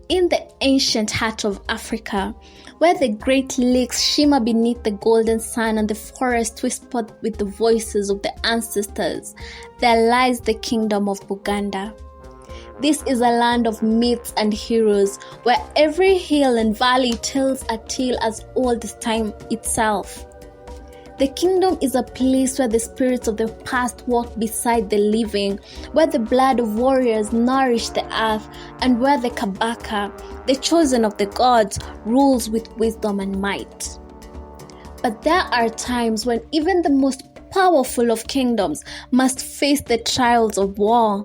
In the ancient heart of Africa, where the great lakes shimmer beneath the golden sun and the forests whisper with the voices of the ancestors, there lies the kingdom of Buganda. This is a land of myths and heroes, where every hill and valley tells a tale as old as time itself. The kingdom is a place where the spirits of the past walk beside the living, where the blood of warriors nourish the earth, and where the Kabaka, the chosen of the gods, rules with wisdom and might. But there are times when even the most powerful of kingdoms must face the trials of war.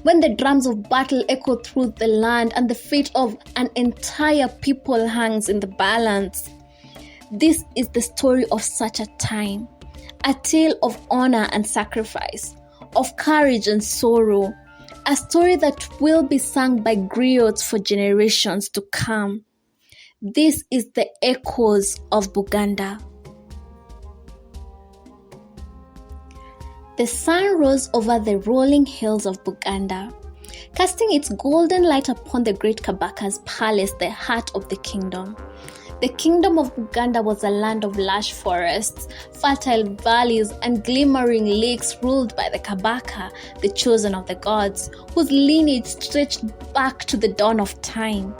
When the drums of battle echo through the land and the fate of an entire people hangs in the balance. This is the story of such a time, a tale of honor and sacrifice, of courage and sorrow, a story that will be sung by griots for generations to come. This is the echoes of Buganda. The sun rose over the rolling hills of Buganda, casting its golden light upon the great Kabaka's palace, the heart of the kingdom. The kingdom of Buganda was a land of lush forests, fertile valleys, and glimmering lakes ruled by the Kabaka, the chosen of the gods, whose lineage stretched back to the dawn of time.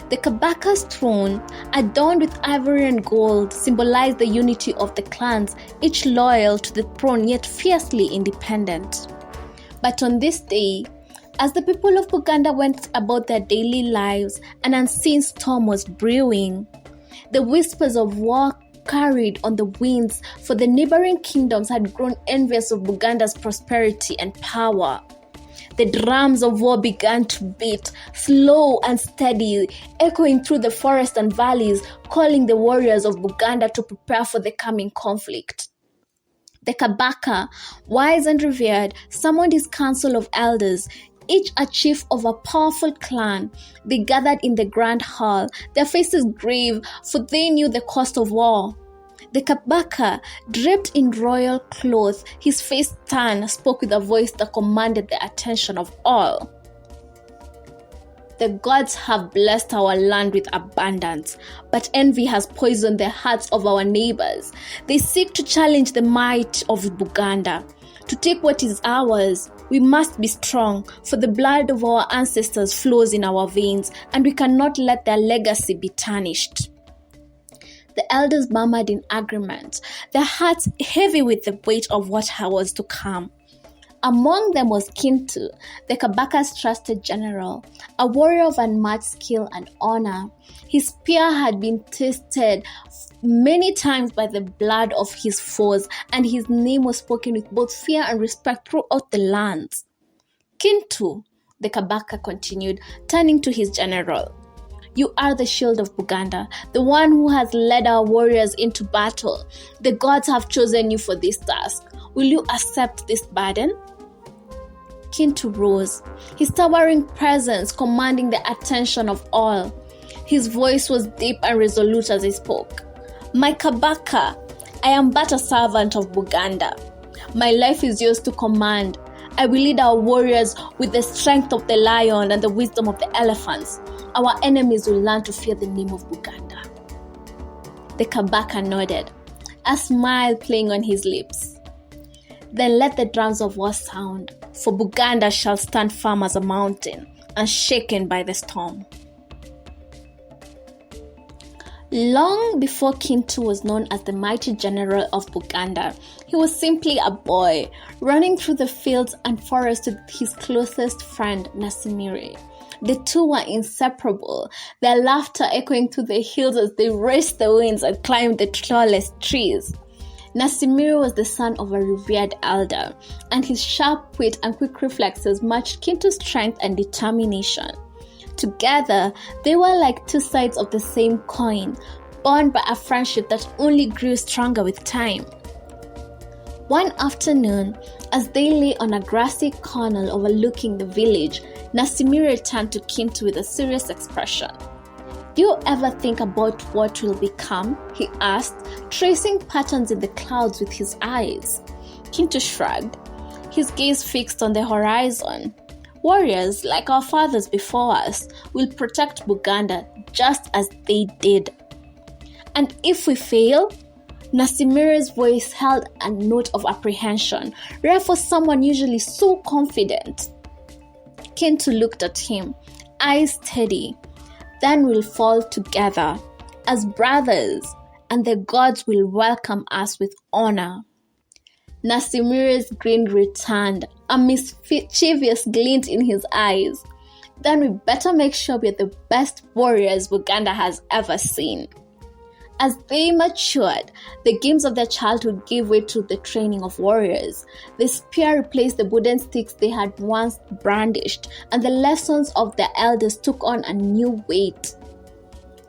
The Kabaka's throne, adorned with ivory and gold, symbolized the unity of the clans, each loyal to the throne yet fiercely independent. But on this day, as the people of Buganda went about their daily lives, an unseen storm was brewing. The whispers of war carried on the winds, for the neighboring kingdoms had grown envious of Buganda's prosperity and power. The drums of war began to beat, slow and steady, echoing through the forests and valleys, calling the warriors of Buganda to prepare for the coming conflict. The Kabaka, wise and revered, summoned his council of elders, each a chief of a powerful clan. They gathered in the grand hall, their faces grave, for they knew the cost of war. The Kabaka, draped in royal clothes, his face stern, spoke with a voice that commanded the attention of all. The gods have blessed our land with abundance, but envy has poisoned the hearts of our neighbors. They seek to challenge the might of Buganda. To take what is ours, we must be strong, for the blood of our ancestors flows in our veins, and we cannot let their legacy be tarnished. The elders murmured in agreement, their hearts heavy with the weight of what was to come. Among them was Kintu, the Kabaka's trusted general, a warrior of unmatched skill and honor. His spear had been tested many times by the blood of his foes, and his name was spoken with both fear and respect throughout the lands. Kintu, the Kabaka continued, turning to his general. You are the shield of Buganda, the one who has led our warriors into battle. The gods have chosen you for this task. Will you accept this burden? Kintu rose, his towering presence commanding the attention of all. His voice was deep and resolute as he spoke. My Kabaka, I am but a servant of Buganda. My life is yours to command. I will lead our warriors with the strength of the lion and the wisdom of the elephants. Our enemies will learn to fear the name of Buganda. The Kabaka nodded, a smile playing on his lips. Then let the drums of war sound, for Buganda shall stand firm as a mountain, unshaken by the storm. Long before Kintu was known as the mighty general of Buganda, he was simply a boy, running through the fields and forests with his closest friend, Nasimiri. The two were inseparable, their laughter echoing through the hills as they raced the winds and climbed the tallest trees. Nasimiri was the son of a revered elder, and his sharp wit and quick reflexes matched Kintu's strength and determination. Together, they were like two sides of the same coin, bound by a friendship that only grew stronger with time. One afternoon, as they lay on a grassy corner overlooking the village, Nasimiri turned to Kintu with a serious expression. Do you ever think about what will become? He asked, tracing patterns in the clouds with his eyes. Kintu shrugged, his gaze fixed on the horizon. Warriors, like our fathers before us, will protect Buganda just as they did. And if we fail, Nasimire's voice held a note of apprehension, rare for someone usually so confident. Kintu looked at him, eyes steady. Then we'll fall together as brothers, and the gods will welcome us with honor. Nasimire's grin returned, a mischievous glint in his eyes. Then we better make sure we're the best warriors Buganda has ever seen. As they matured, the games of their childhood gave way to the training of warriors. The spear replaced the wooden sticks they had once brandished, and the lessons of their elders took on a new weight.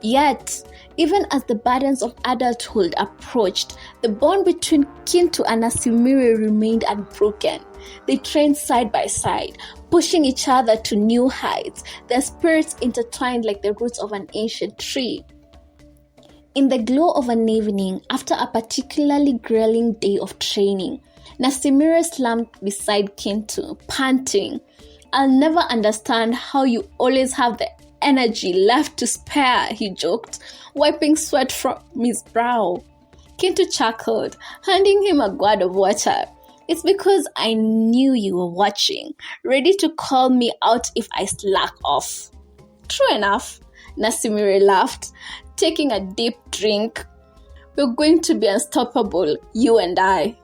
Yet, even as the burdens of adulthood approached, the bond between Kintu and Nasimire remained unbroken. They trained side by side, pushing each other to new heights, their spirits intertwined like the roots of an ancient tree. In the glow of an evening, after a particularly grueling day of training, Nasimire slumped beside Kintu, panting. "I'll never understand how you always have the energy left to spare," he joked, wiping sweat from his brow. Kintu chuckled, handing him a gourd of water. "It's because I knew you were watching, ready to call me out if I slack off." "True enough," Nasimire laughed, taking a deep drink. "We're going to be unstoppable, you and I."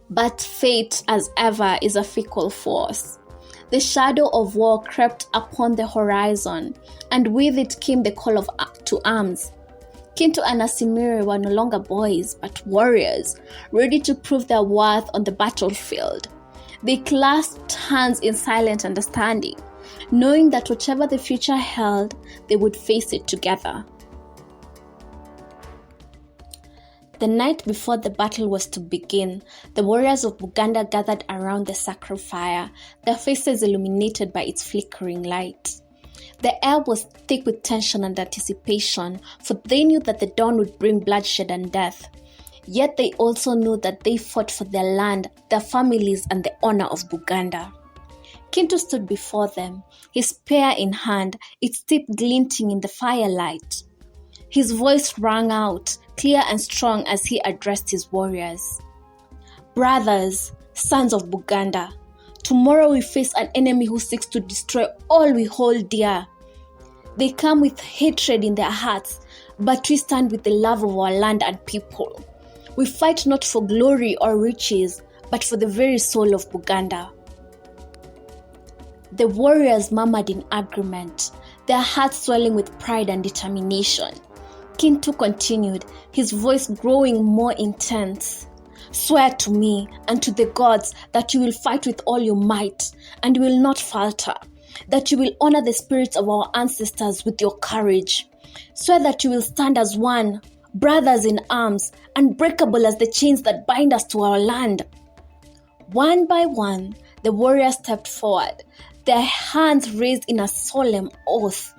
But fate, as ever, is a fickle force. The shadow of war crept upon the horizon, and with it came the call to arms. Kintu and Nasimire were no longer boys, but warriors, ready to prove their worth on the battlefield. They clasped hands in silent understanding, knowing that whatever the future held, they would face it together. The night before the battle was to begin, the warriors of Buganda gathered around the sacred fire, their faces illuminated by its flickering light. The air was thick with tension and anticipation, for they knew that the dawn would bring bloodshed and death. Yet they also knew that they fought for their land, their families, and the honor of Buganda. Kintu stood before them, his spear in hand, its tip glinting in the firelight. His voice rang out, clear and strong as he addressed his warriors. "Brothers, sons of Buganda, tomorrow we face an enemy who seeks to destroy all we hold dear. They come with hatred in their hearts, but we stand with the love of our land and people. We fight not for glory or riches, but for the very soul of Buganda." The warriors murmured in agreement, their hearts swelling with pride and determination. Kintu continued, his voice growing more intense. "Swear to me and to the gods that you will fight with all your might, and you will not falter, that you will honor the spirits of our ancestors with your courage. Swear that you will stand as one, brothers in arms, unbreakable as the chains that bind us to our land." One by one, the warriors stepped forward, their hands raised in a solemn oath.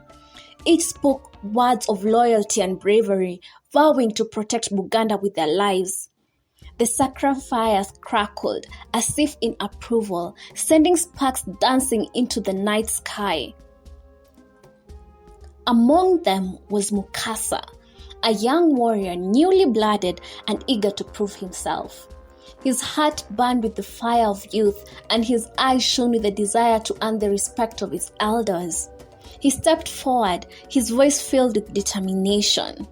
Each spoke words of loyalty and bravery, vowing to protect Buganda with their lives. The sacred fires crackled as if in approval, sending sparks dancing into the night sky. Among them was Mukasa, a young warrior newly blooded and eager to prove himself. His heart burned with the fire of youth, and his eyes shone with the desire to earn the respect of his elders. He stepped forward, his voice filled with determination.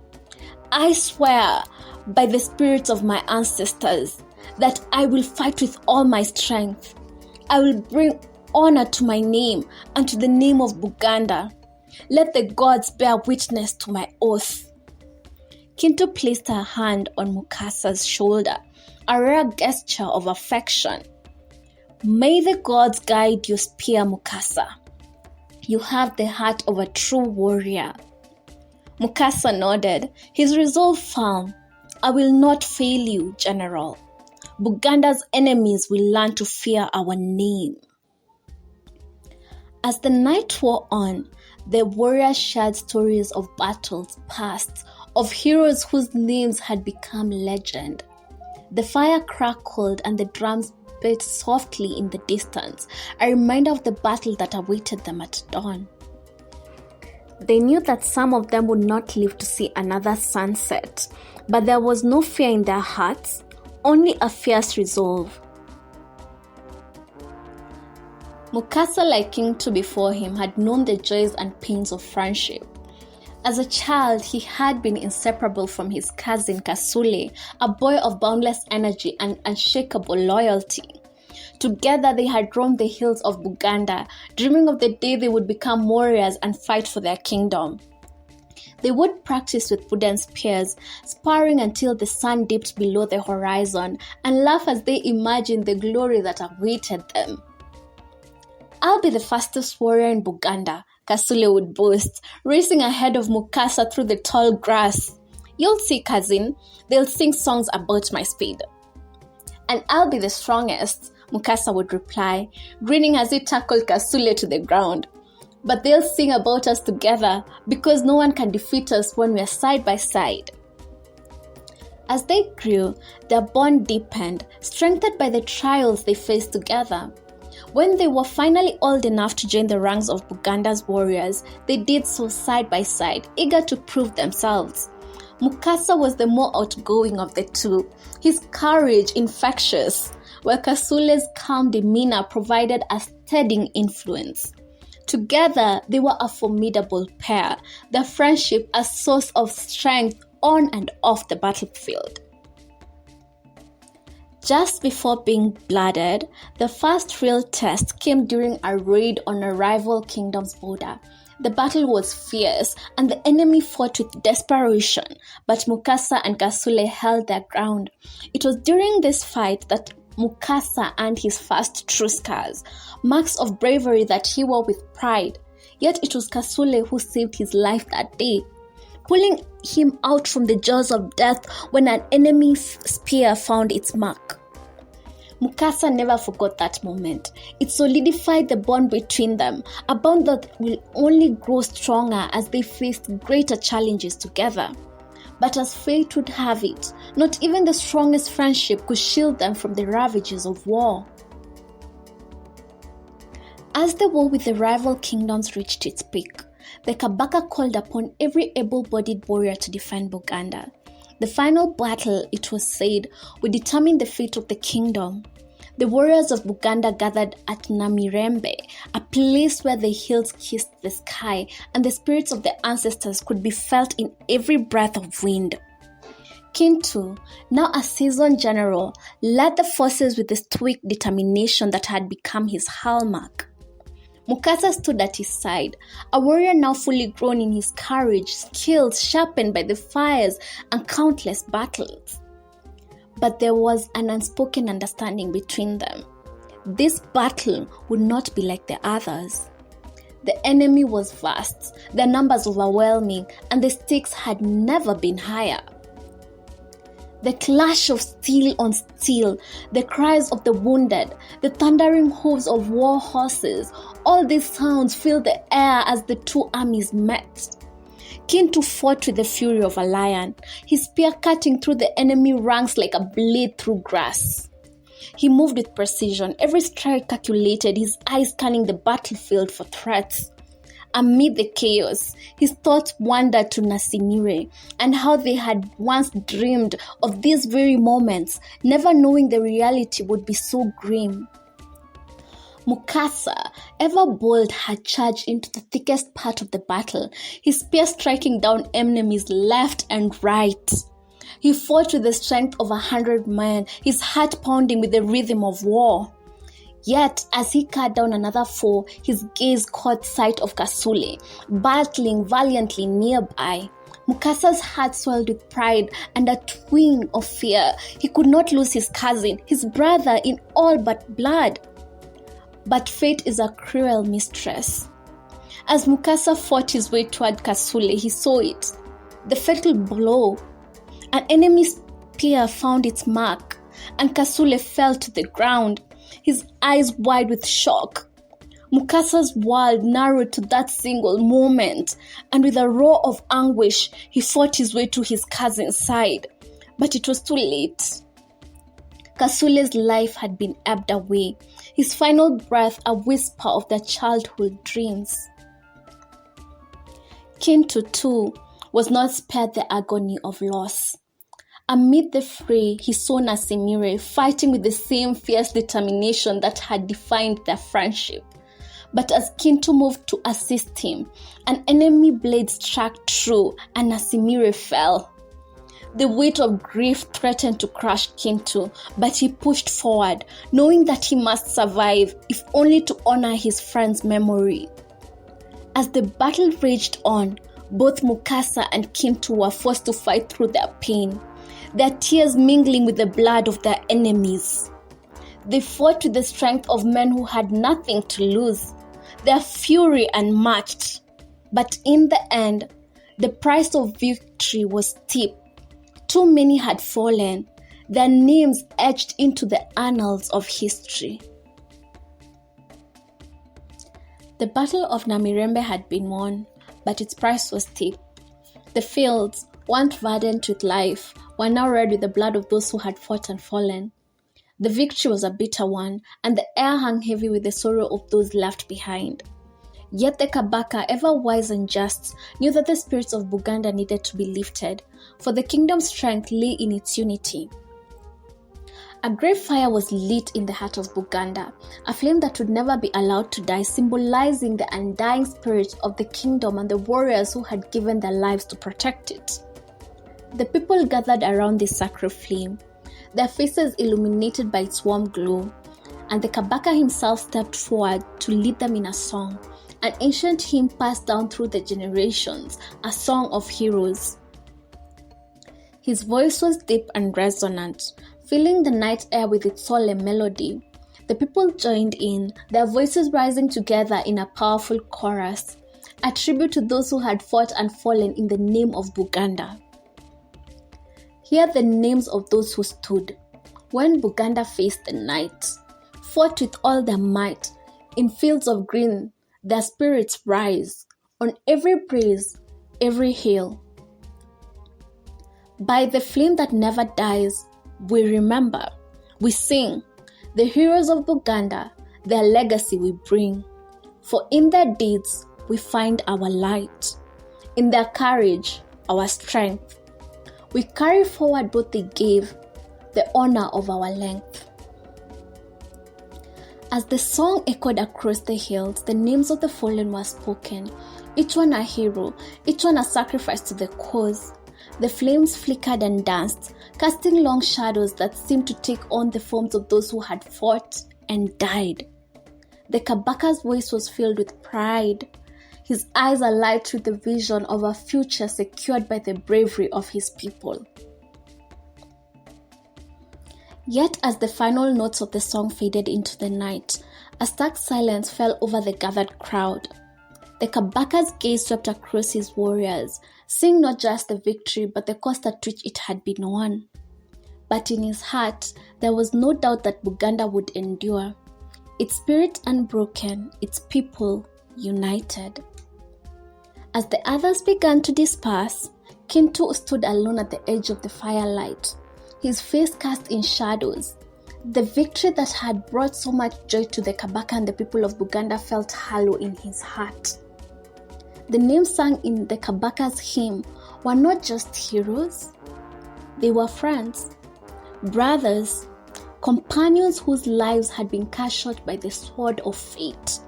"I swear by the spirits of my ancestors that I will fight with all my strength. I will bring honor to my name and to the name of Buganda. Let the gods bear witness to my oath." Kintu placed her hand on Mukasa's shoulder, a rare gesture of affection. "May the gods guide your spear, Mukasa. You have the heart of a true warrior." Mukasa nodded, his resolve firm. "I will not fail you, General. Buganda's enemies will learn to fear our name." As the night wore on, the warriors shared stories of battles past, of heroes whose names had become legend. The fire crackled and the drums beat softly in the distance, a reminder of the battle that awaited them at dawn. They knew that some of them would not live to see another sunset, but there was no fear in their hearts, only a fierce resolve. Mukasa, like Kintu before him, had known the joys and pains of friendship. As a child, he had been inseparable from his cousin Kasule, a boy of boundless energy and unshakable loyalty. Together, they had roamed the hills of Buganda, dreaming of the day they would become warriors and fight for their kingdom. They would practice with wooden spears, sparring until the sun dipped below the horizon, and laugh as they imagined the glory that awaited them. "I'll be the fastest warrior in Buganda," Kasule would boast, racing ahead of Mukasa through the tall grass. "You'll see, cousin, they'll sing songs about my speed." "And I'll be the strongest," Mukasa would reply, grinning as he tackled Kasule to the ground. "But they'll sing about us together because no one can defeat us when we're side by side." As they grew, their bond deepened, strengthened by the trials they faced together. When they were finally old enough to join the ranks of Buganda's warriors, they did so side by side, eager to prove themselves. Mukasa was the more outgoing of the two, his courage infectious, while Kasule's calm demeanor provided a steadying influence. Together, they were a formidable pair, their friendship a source of strength on and off the battlefield. Just before being blooded, the first real test came during a raid on a rival kingdom's border. The battle was fierce and the enemy fought with desperation, but Mukasa and Kasule held their ground. It was during this fight that Mukasa earned his first true scars, marks of bravery that he wore with pride. Yet it was Kasule who saved his life that day, pulling him out from the jaws of death when an enemy's spear found its mark. Mukasa never forgot that moment. It solidified the bond between them, a bond that will only grow stronger as they faced greater challenges together. But as fate would have it, not even the strongest friendship could shield them from the ravages of war. As the war with the rival kingdoms reached its peak, the Kabaka called upon every able-bodied warrior to defend Buganda. The final battle, it was said, would determine the fate of the kingdom. The warriors of Buganda gathered at Namirembe, a place where the hills kissed the sky and the spirits of the ancestors could be felt in every breath of wind. Kintu, now a seasoned general, led the forces with the stoic determination that had become his hallmark. Mukasa stood at his side, a warrior now fully grown in his courage, skills sharpened by the fires and countless battles. But there was an unspoken understanding between them. This battle would not be like the others. The enemy was vast, their numbers overwhelming, and the stakes had never been higher. The clash of steel on steel, the cries of the wounded, the thundering hooves of war horses, all these sounds filled the air as the two armies met. Kintu fought with the fury of a lion, his spear cutting through the enemy ranks like a blade through grass. He moved with precision, every strike calculated, his eyes scanning the battlefield for threats. Amid the chaos, his thoughts wandered to Nasimire and how they had once dreamed of these very moments, never knowing the reality would be so grim. Mukasa, ever bold, had charged into the thickest part of the battle, his spear striking down enemies left and right. He fought with the strength of 100 men, his heart pounding with the rhythm of war. Yet, as he cut down another foe, his gaze caught sight of Kasule, battling valiantly nearby. Mukasa's heart swelled with pride and a twinge of fear. He could not lose his cousin, his brother in all but blood. But fate is a cruel mistress. As Mukasa fought his way toward Kasule, he saw it. The fatal blow. An enemy's spear found its mark, and Kasule fell to the ground, his eyes wide with shock. Mukasa's world narrowed to that single moment, and with a roar of anguish, he fought his way to his cousin's side. But it was too late. Kasule's life had been ebbed away, his final breath a whisper of their childhood dreams. Kintu, too, was not spared the agony of loss. Amid the fray, he saw Nasimire fighting with the same fierce determination that had defined their friendship. But as Kintu moved to assist him, an enemy blade struck true and Nasimire fell. The weight of grief threatened to crush Kintu, but he pushed forward, knowing that he must survive, if only to honor his friend's memory. As the battle raged on, both Mukasa and Kintu were forced to fight through their pain, their tears mingling with the blood of their enemies. They fought with the strength of men who had nothing to lose, their fury unmatched. But in the end, the price of victory was steep. Too many had fallen, their names etched into the annals of history. The Battle of Namirembe had been won, but its price was steep. The fields, once verdant with life, were now red with the blood of those who had fought and fallen. The victory was a bitter one, and the air hung heavy with the sorrow of those left behind. Yet the Kabaka, ever wise and just, knew that the spirits of Buganda needed to be lifted, for the kingdom's strength lay in its unity. A great fire was lit in the heart of Buganda, a flame that would never be allowed to die, symbolizing the undying spirit of the kingdom and the warriors who had given their lives to protect it. The people gathered around this sacred flame, their faces illuminated by its warm glow, and the Kabaka himself stepped forward to lead them in a song, an ancient hymn passed down through the generations, a song of heroes. His voice was deep and resonant, filling the night air with its solemn melody. The people joined in, their voices rising together in a powerful chorus, a tribute to those who had fought and fallen in the name of Buganda. Here are the names of those who stood when Buganda faced the night, fought with all their might. In fields of green, their spirits rise, on every breeze, every hill. By the flame that never dies, we remember, we sing, the heroes of Buganda, their legacy we bring. For in their deeds, we find our light. In their courage, our strength. We carry forward what they gave, the honor of our length. As the song echoed across the hills, the names of the fallen were spoken, each one a hero, each one a sacrifice to the cause. The flames flickered and danced, casting long shadows that seemed to take on the forms of those who had fought and died. The Kabaka's voice was filled with pride, his eyes alight with the vision of a future secured by the bravery of his people. Yet as the final notes of the song faded into the night, a stark silence fell over the gathered crowd. The Kabaka's gaze swept across his warriors, seeing not just the victory but the cost at which it had been won. But in his heart, there was no doubt that Buganda would endure, its spirit unbroken, its people united. As the others began to disperse, Kintu stood alone at the edge of the firelight, his face cast in shadows. The victory that had brought so much joy to the Kabaka and the people of Buganda felt hollow in his heart. The names sung in the Kabaka's hymn were not just heroes, they were friends, brothers, companions whose lives had been cut short by the sword of fate.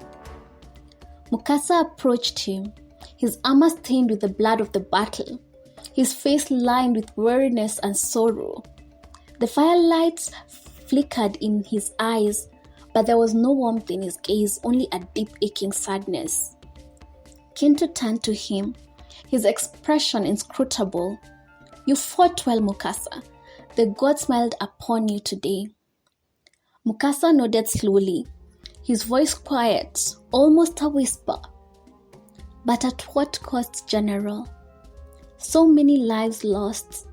Mukasa approached him, his armor stained with the blood of the battle, his face lined with weariness and sorrow. The firelights flickered in his eyes, but there was no warmth in his gaze, only a deep aching sadness. Kintu turned to him, his expression inscrutable. "You fought well, Mukasa. The God smiled upon you today." Mukasa nodded slowly, his voice quiet, almost a whisper. "But at what cost, General? So many lives lost.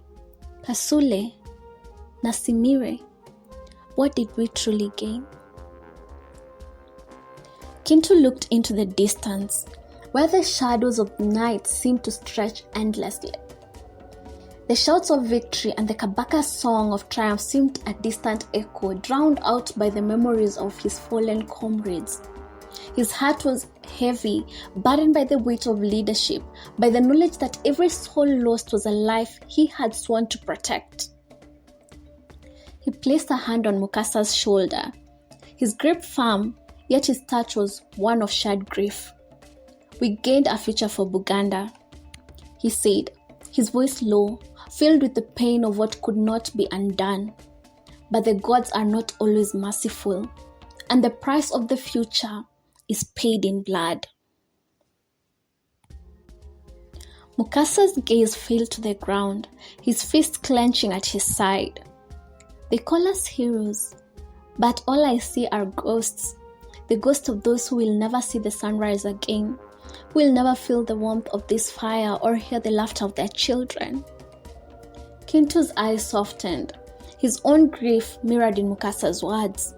Kasule, Nasimire, what did we truly gain?" Kintu looked into the distance, where the shadows of night seemed to stretch endlessly. The shouts of victory and the Kabaka song of triumph seemed a distant echo, drowned out by the memories of his fallen comrades. His heart was heavy, burdened by the weight of leadership, by the knowledge that every soul lost was a life he had sworn to protect. He placed a hand on Mukasa's shoulder. His grip firm, yet his touch was one of shared grief. "We gained a future for Buganda," he said, his voice low, filled with the pain of what could not be undone. But the gods are not always merciful, and the price of the future is paid in blood. Mukasa's gaze fell to the ground, his fist clenching at his side. "They call us heroes, but all I see are ghosts, the ghosts of those who will never see the sunrise again, who will never feel the warmth of this fire or hear the laughter of their children." Kintu's eyes softened, his own grief mirrored in Mukasa's words.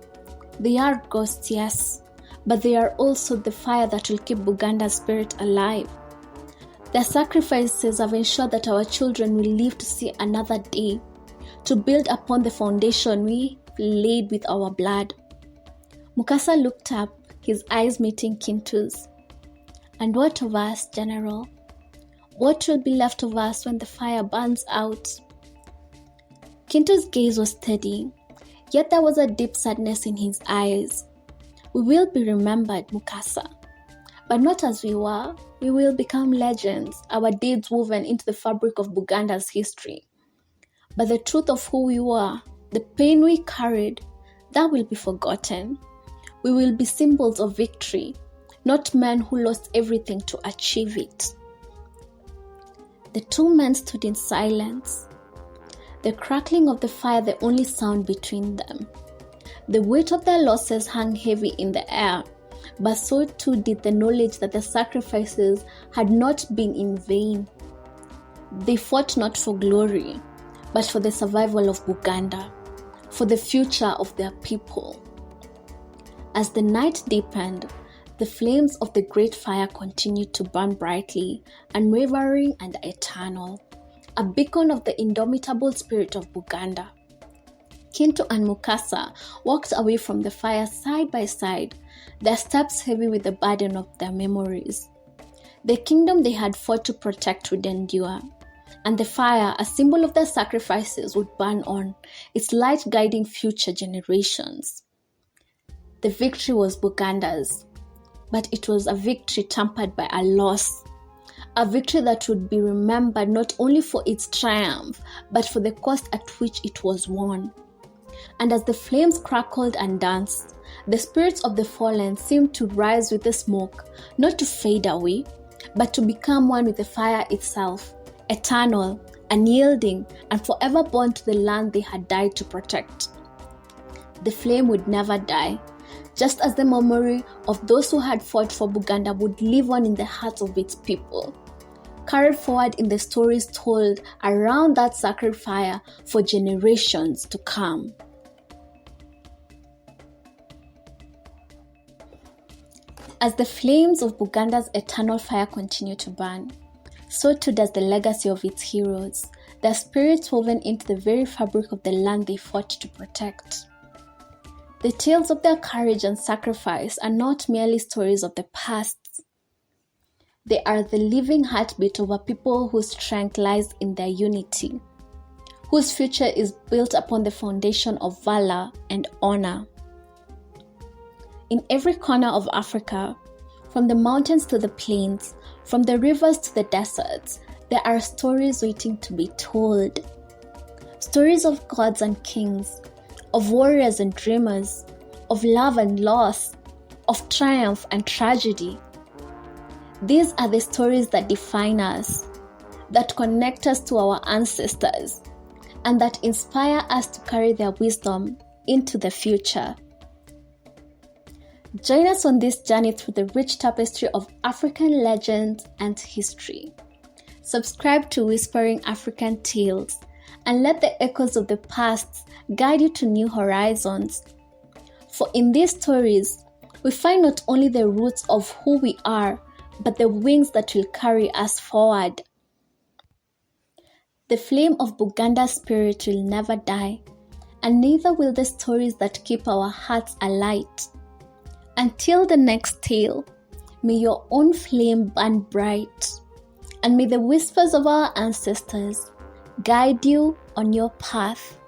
"They are ghosts, yes, but they are also the fire that will keep Buganda's spirit alive. Their sacrifices have ensured that our children will live to see another day, to build upon the foundation we laid with our blood." Mukasa looked up, his eyes meeting Kintu's. "And what of us, General? What will be left of us when the fire burns out?" Kintu's gaze was steady, yet there was a deep sadness in his eyes. "We will be remembered, Mukasa, but not as we were. We will become legends, our deeds woven into the fabric of Buganda's history. But the truth of who we were, the pain we carried, that will be forgotten. We will be symbols of victory, not men who lost everything to achieve it." The two men stood in silence, the crackling of the fire the only sound between them. The weight of their losses hung heavy in the air, but so too did the knowledge that the sacrifices had not been in vain. They fought not for glory, but for the survival of Buganda, for the future of their people. As the night deepened, the flames of the great fire continued to burn brightly, unwavering and eternal, a beacon of the indomitable spirit of Buganda. Kintu and Mukasa walked away from the fire side by side, their steps heavy with the burden of their memories. The kingdom they had fought to protect would endure, and the fire, a symbol of their sacrifices, would burn on, its light guiding future generations. The victory was Buganda's, but it was a victory tempered by a loss, a victory that would be remembered not only for its triumph, but for the cost at which it was won. And as the flames crackled and danced, the spirits of the fallen seemed to rise with the smoke, not to fade away, but to become one with the fire itself, eternal, unyielding, and forever born to the land they had died to protect. The flame would never die, just as the memory of those who had fought for Buganda would live on in the hearts of its people, carried forward in the stories told around that sacred fire for generations to come. As the flames of Buganda's eternal fire continue to burn, so too does the legacy of its heroes, their spirits woven into the very fabric of the land they fought to protect. The tales of their courage and sacrifice are not merely stories of the past. They are the living heartbeat of a people whose strength lies in their unity, whose future is built upon the foundation of valor and honor. In every corner of Africa, from the mountains to the plains, from the rivers to the deserts, there are stories waiting to be told. Stories of gods and kings, of warriors and dreamers, of love and loss, of triumph and tragedy. These are the stories that define us, that connect us to our ancestors, and that inspire us to carry their wisdom into the future. Join us on this journey through the rich tapestry of African legends and history. Subscribe to Whispering African Tales and let the echoes of the past guide you to new horizons. For in these stories, we find not only the roots of who we are, but the wings that will carry us forward. The flame of Buganda's spirit will never die, and neither will the stories that keep our hearts alight. Until the next tale, may your own flame burn bright, and may the whispers of our ancestors guide you on your path